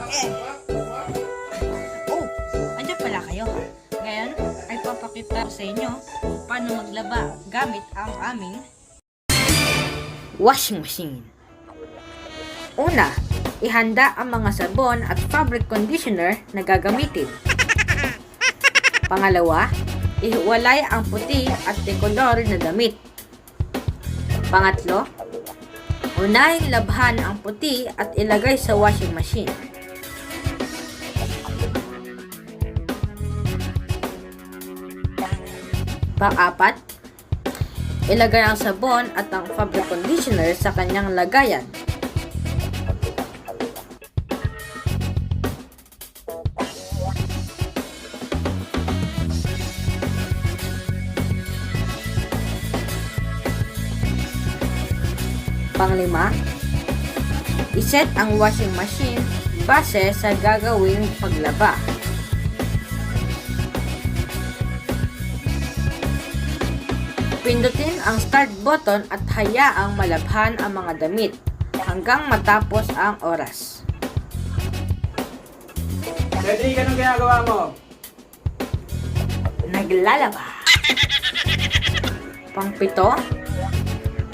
Oh, andyan pala kayo. Ngayon ay papakita ko sa inyo kung paano maglaba gamit ang aming washing machine. Una, ihanda ang mga sabon at fabric conditioner na gagamitin. Pangalawa, ihiwalay ang puti at dekolor na damit. Pangatlo, unahing labhan ang puti at ilagay sa washing machine. Pang-apat, ilagay ang sabon at ang fabric conditioner sa kanyang lagayan. Panglima, iset ang washing machine base sa gagawing paglaba. Pindutin ang start button at hayaang malabhan ang mga damit hanggang matapos ang oras. Daddy, anong ginagawa mo? Naglalaba. Pangpito,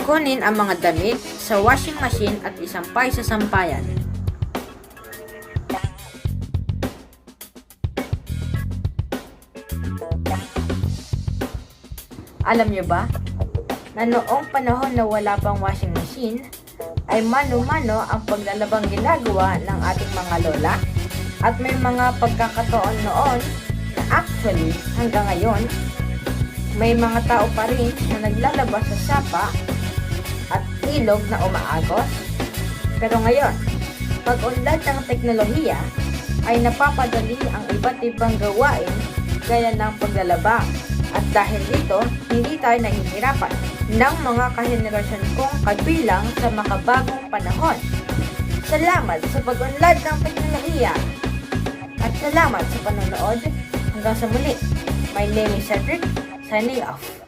kunin ang mga damit sa washing machine at isampay sa sampayan. Alam niyo ba, na noong panahon na wala pang washing machine, ay mano-mano ang paglalabang ginagawa ng ating mga lola, at may mga pagkakataon noon na actually hanggang ngayon, may mga tao pa rin na naglalaba sa sapa at ilog na umaagos. Pero ngayon, pag-unlad ng teknolohiya, ay napapadali ang iba't ibang gawain gaya ng paglalaba. At dahil dito, hindi tayo nahihirapan ng mga kahenerasyon kong kabilang sa makabagong panahon. Salamat sa pag-unlad ng teknolohiya at salamat sa panonood. Hanggang sa muli. My name is Cedric, signing off.